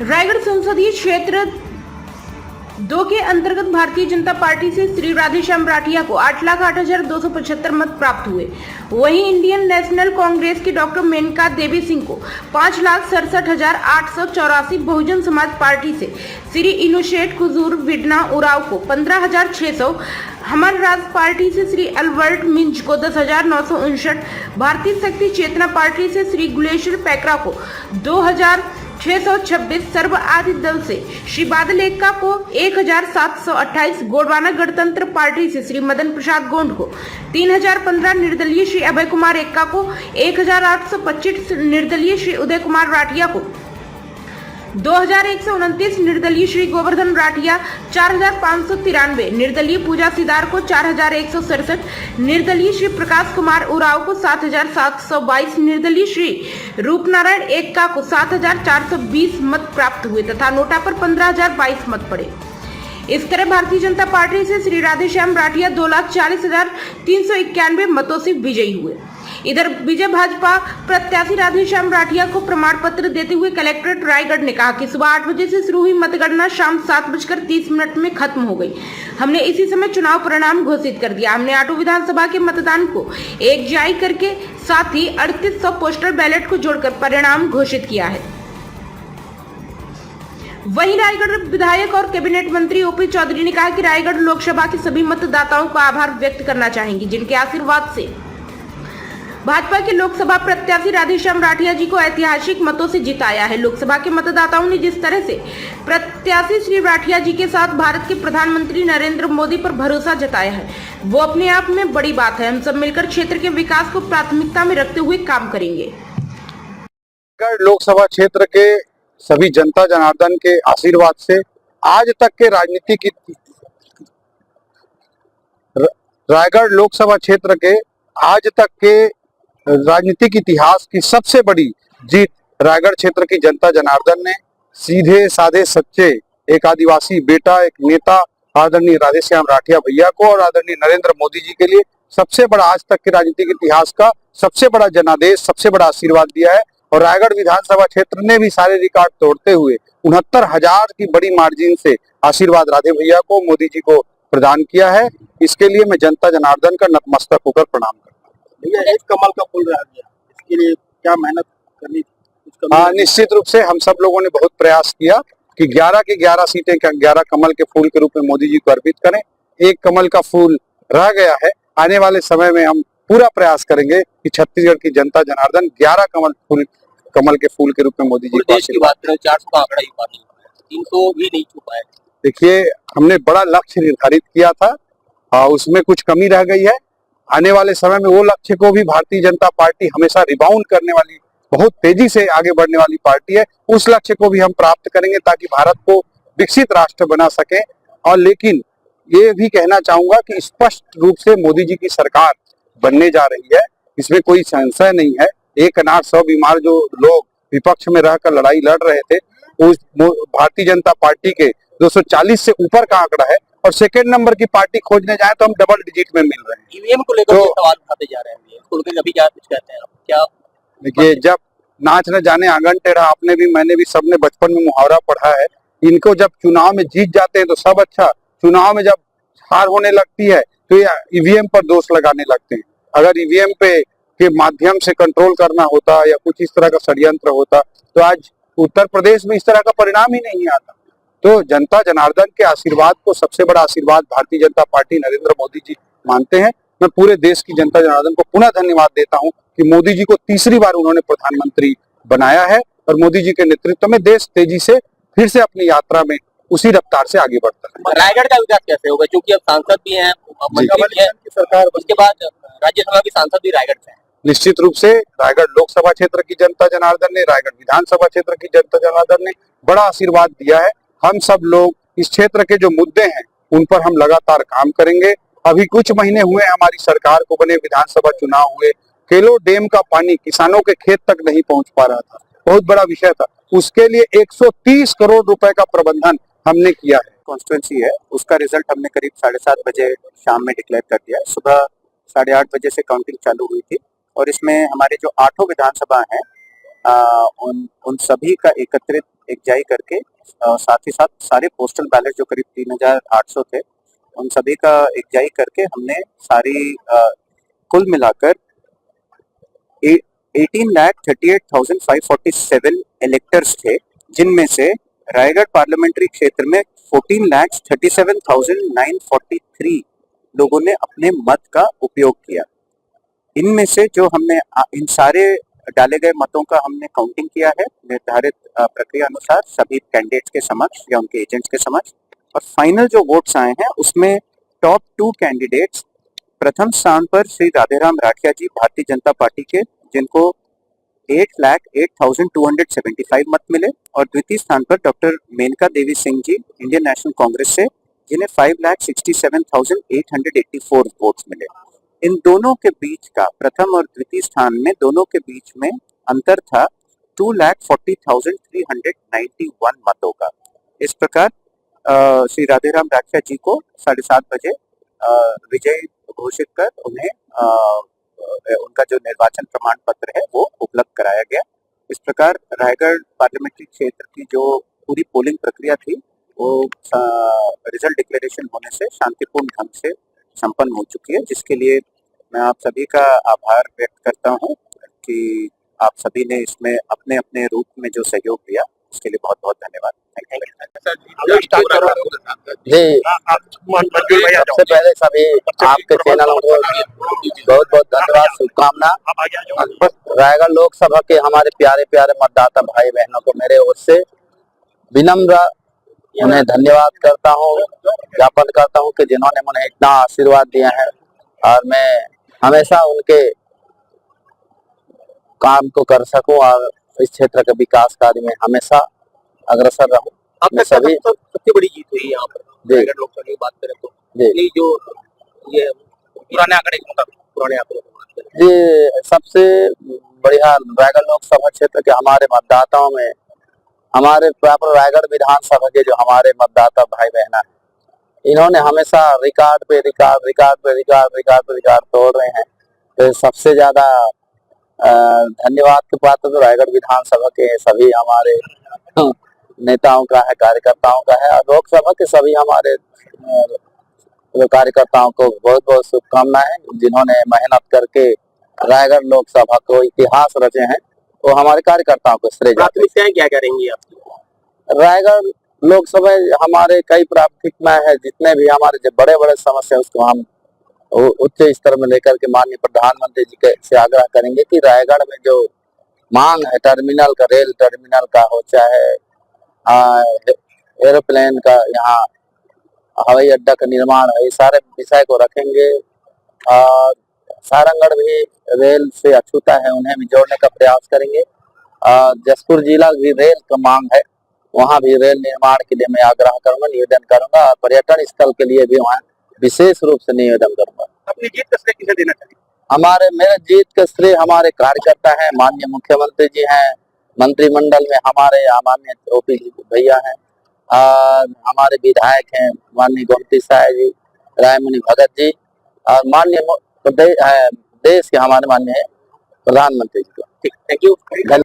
रायगढ़ संसदीय क्षेत्र 2 के अंतर्गत भारतीय जनता पार्टी से श्री राधेश्याम राठिया को 8,08,275 मत प्राप्त हुए। वहीं इंडियन नेशनल कांग्रेस की डॉक्टर मेनका देवी सिंह को 5,67,884, बहुजन समाज पार्टी से श्री इनोशेट खुजूर विडना उराव को 15,600, हमार राज पार्टी से श्री अल्बर्ट मिंज को 10,959, भारतीय शक्ति चेतना पार्टी से श्री गुलेश्वर पैकरा को 2,626, सर्व आदि दल से श्री बादल एक्का को 1,728, गोंडवाना गणतंत्र पार्टी से श्री मदन प्रसाद गोंड को 3,015, निर्दलीय श्री अभय कुमार एक्का को 1,825, निर्दलीय श्री उदय कुमार राठिया को 2,129, निर्दलीय श्री गोवर्धन राठिया 4,593, निर्दलीय पूजा सिदार को 4,167, निर्दलीय श्री प्रकाश कुमार उराव को 7,722, निर्दलीय श्री रूपनारायण एक्का को 7,420 मत प्राप्त हुए तथा नोटा पर 15,022 मत पड़े। इस तरह भारतीय जनता पार्टी से श्री राधेश्याम राठिया 2,40,391 मतों से विजयी हुए। इधर विजय भाजपा प्रत्याशी राधेश्याम राठिया को प्रमाण पत्र देते हुए कलेक्ट्रेट रायगढ़ ने कहा कि सुबह 8 बजे से शुरू हुई मतगणना शाम 7:30 में खत्म हो गई। हमने इसी समय चुनाव परिणाम घोषित कर दिया। हमने आटो विधानसभा के मतदान को एक जारी करके साथ ही 3800 पोस्टल बैलेट को जोड़कर परिणाम घोषित किया है। वहीं रायगढ़ विधायक और कैबिनेट मंत्री ओपी चौधरी ने कहा कि रायगढ़ लोकसभा के सभी मतदाताओं का आभार व्यक्त करना चाहेंगे, जिनके आशीर्वाद से भाजपा के लोकसभा प्रत्याशी राधेश्याम राठिया जी को ऐतिहासिक मतों से जिताया है। लोकसभा के मतदाताओं ने जिस तरह से प्रत्याशी श्री राठिया जी के साथ भारत के प्रधानमंत्री नरेंद्र मोदी पर भरोसा जताया है, वो अपने आप में बड़ी बात है। हम सब मिलकर क्षेत्र के विकास को प्राथमिकता में रखते हुए काम करेंगे। लोकसभा क्षेत्र के सभी जनता जनार्दन के आशीर्वाद से आज तक के राजनीति की रायगढ़ लोकसभा क्षेत्र के आज तक के राजनीतिक इतिहास की सबसे बड़ी जीत रायगढ़ क्षेत्र की जनता जनार्दन ने सीधे साधे सच्चे एक आदिवासी बेटा, एक नेता आदरणीय राधेश्याम राठिया भैया को और आदरणीय नरेंद्र मोदी जी के लिए सबसे बड़ा आज तक के राजनीतिक इतिहास का सबसे बड़ा जनादेश, सबसे बड़ा आशीर्वाद दिया है। और रायगढ़ विधानसभा क्षेत्र ने भी सारे रिकॉर्ड तोड़ते हुए 69,000 की बड़ी मार्जिन से आशीर्वाद राधे भैया को, मोदी जी को प्रदान किया है। इसके लिए मैं जनता जनार्दन का नतमस्तक होकर प्रणाम करता हूँ। भैया एक कमल का फूल रह गया, इसके लिए क्या मेहनत करनी थी? निश्चित रूप से हम सब लोगों ने बहुत प्रयास किया कि 11 की 11 सीटें 11 कमल के फूल के रूप में मोदी जी को अर्पित करें। एक कमल का फूल रह गया है। आने वाले समय में हम पूरा प्रयास करेंगे कि छत्तीसगढ़ की जनता जनार्दन 11 कमल के फूल के रूप में मोदी जी को देश की बात करें 400 का आंकड़ा ही पार नहीं पाया, 300 भी नहीं छू पाए। देखिए, हमने बड़ा लक्ष्य निर्धारित किया था, उसमें कुछ कमी रह गई है। आने वाले समय में वो लक्ष्य को भी भारतीय जनता पार्टी हमेशा रिबाउंड करने वाली, बहुत तेजी से आगे बढ़ने वाली पार्टी है। उस लक्ष्य को भी हम प्राप्त करेंगे ताकि भारत को विकसित राष्ट्र बना सके। और लेकिन ये भी कहना चाहूंगा कि स्पष्ट रूप से मोदी जी की सरकार बनने जा रही है, इसमें कोई संशय नहीं है। 1,800 बीमार जो लोग विपक्ष में रहकर लड़ाई लड़ रहे थे, उस भारतीय जनता पार्टी के 240 से ऊपर का आंकड़ा है। और सेकेंड नंबर की पार्टी खोजने जाए तो हम डबल डिजिट में मिल रहे हैं। ईवीएम को लेकर सवाल उठाते जा रहे हैं, अभी क्या कुछ कहते हैं आप? क्या देखिए, जब नाच न जाने आंगन टेढ़ा, आपने भी मैंने भी सबने बचपन में मुहावरा पढ़ा है। इनको जब चुनाव में जीत जाते हैं तो सब अच्छा, चुनाव में जब हार होने लगती है तो ये ईवीएम पर दोष लगाने लगते हैं। अगर ईवीएम पे के माध्यम से कंट्रोल करना होता या कुछ इस तरह का षड्यंत्र होता तो आज उत्तर प्रदेश में इस तरह का परिणाम ही नहीं आता। तो जनता जनार्दन के आशीर्वाद को सबसे बड़ा आशीर्वाद भारतीय जनता पार्टी नरेंद्र मोदी जी मानते हैं। मैं पूरे देश की जनता जनार्दन को पुनः धन्यवाद देता हूं कि मोदी जी को तीसरी बार उन्होंने प्रधानमंत्री बनाया है और मोदी जी के नेतृत्व में देश तेजी से फिर से अपनी यात्रा में उसी रफ्तार से आगे बढ़ता है। रायगढ़ का विकास कैसे होगा, क्योंकि अब सांसद भी हैं, मंत्री भी हैं, सरकार, उसके बाद राज्यसभा की सांसद भी रायगढ़ से हैं। निश्चित रूप से रायगढ़ लोकसभा क्षेत्र की जनता जनार्दन ने, रायगढ़ विधानसभा क्षेत्र की जनता जनार्दन ने बड़ा आशीर्वाद दिया है। हम सब लोग इस क्षेत्र के जो मुद्दे हैं उन पर हम लगातार काम करेंगे। अभी कुछ महीने हुए हमारी सरकार को बने, विधानसभा चुनाव हुए, केलो डैम का पानी किसानों के खेत तक नहीं पहुंच पा रहा था, बहुत बड़ा विषय था। उसके लिए 130 करोड़ रुपए का प्रबंधन हमने किया है। कॉन्स्टिट्यूंसी है, उसका रिजल्ट हमने करीब 7:30 बजे शाम में डिक्लेयर कर दिया है। सुबह 8:30 बजे से काउंटिंग चालू हुई थी और इसमें हमारे जो 8 विधानसभा हैं उन सभी का एकत्रित एकजाई करके साथ ही साथ सारे पोस्टल बैलेट जो करीब 3800 थे उन सभी का एकजाई करके हमने सारी कुल मिलाकर 18,38,547 इलेक्टर्स थे, जिनमें से रायगढ़ पार्लियामेंट्री क्षेत्र में 14,37,943 लोगों ने अपने मत का उपयोग किया। इनमें से जो हमने इन सारे डाले गए मतों का हमने काउंटिंग किया है निर्धारित प्रक्रिया अनुसार सभी कैंडिडेट्स के समक्ष या उनके एजेंट्स के समक्ष, और फाइनल जो वोट्स आए हैं उसमें टॉप 2 कैंडिडेट्स प्रथम स्थान पर श्री राधेराम राठिया जी भारतीय जनता पार्टी के, जिनको 8,08,275 मत मिले, और द्वितीय स्थान पर doctor Maneka Devi Singh ji Indian national Congress से, जिन्हें 5,67,884 वोट्स मिले। इन दोनों के बीच का प्रथम और द्वितीय स्थान में दोनों के बीच में अंतर था 2,40,391 मतों का। इस प्रकार श्री राधेराम राठिया जी को 7:30 बजे विजयी घोषित कर उन्हें उनका जो निर्वाचन प्रमाण पत्र है वो उपलब्ध कराया गया। इस प्रकार रायगढ़ पार्लियामेंट्री क्षेत्र की जो पूरी पोलिंग प्रक्रिया थी वो रिजल्ट डिक्लेरेशन होने से शांतिपूर्ण ढंग से संपन्न हो चुकी है, जिसके लिए मैं आप सभी का आभार व्यक्त करता हूं कि आप सभी ने इसमें अपने अपने रूप में जो सहयोग दिया उसके लिए बहुत बहुत धन्यवाद। जी, सबसे पहले सभी आपके चैनलों को बहुत बहुत धन्यवाद, शुभकामना। रायगढ़ लोकसभा के हमारे प्यारे प्यारे मतदाता भाई बहनों को मेरे ओर से विनम्र उन्हें धन्यवाद करता हूँ, ज्ञापन करता हूँ कि जिन्होंने मुझे इतना आशीर्वाद दिया है, और मैं हमेशा उनके काम को कर सकूं और इस क्षेत्र के विकास कार्य में हमेशा अग्रसर रहूं। आपका सभी सबसे बड़ी जीत हुई यहाँ पर रायगढ़ लोकसभा की बात करें तो ये जो ये पुराने आंकड़े की बात करें जी, सबसे बढ़िया रायगढ़ लोकसभा क्षेत्र के हमारे मतदाताओं में हमारे प्रॉपर रायगढ़ विधानसभा के जो हमारे मतदाता भाई बहना है, इन्होंने हमेशा रिकॉर्ड पे रिकॉर्ड तोड़ रहे हैं। तो सबसे ज्यादा धन्यवाद के पात्र तो रायगढ़ विधानसभा के सभी हमारे नेताओं का है, कार्यकर्ताओं का है, और लोकसभा के सभी हमारे कार्यकर्ताओं को बहुत बहुत शुभकामनाएं, जिन्होंने मेहनत करके रायगढ़ लोकसभा को इतिहास रचे हैं, वो हमारे कार्यकर्ताओं को श्रेय जाते हैं। क्या करेंगी आप? रायगढ़ लोकसभा हमारे कई प्राथमिकताएं है, जितने भी हमारे जो बड़े बड़े समस्या उसको हम उच्च स्तर में लेकर के माननीय प्रधानमंत्री जी के से आग्रह करेंगे कि रायगढ़ में जो मांग है टर्मिनल का, रेल टर्मिनल का हो, चाहे एरोप्लेन का, यहाँ हवाई अड्डा का निर्माण है, ये सारे विषय को रखेंगे। और सारंगढ़ भी रेल से अछूता है, उन्हें भी जोड़ने का प्रयास करेंगे। जसपुर जिला भी रेल का मांग है, वहाँ भी रेल निर्माण के लिए मैं आग्रह करूंगा, निवेदन करूंगा, और पर्यटन स्थल के लिए भी वहाँ विशेष रूप से निवेदन करूंगा। अपनी जीत का श्रेय किसे देना चाहिए? मेरे जीत का श्रेय हमारे कार्यकर्ता हैं, माननीय मुख्यमंत्री जी हैं, मंत्रिमंडल में हमारे माननीय ओपी भैया हैं, हमारे विधायक हैं माननीय गोमती साय जी, रायमुनि भगत जी, और माननीय देश के हमारे माननीय प्रधानमंत्री जी को। Thank you.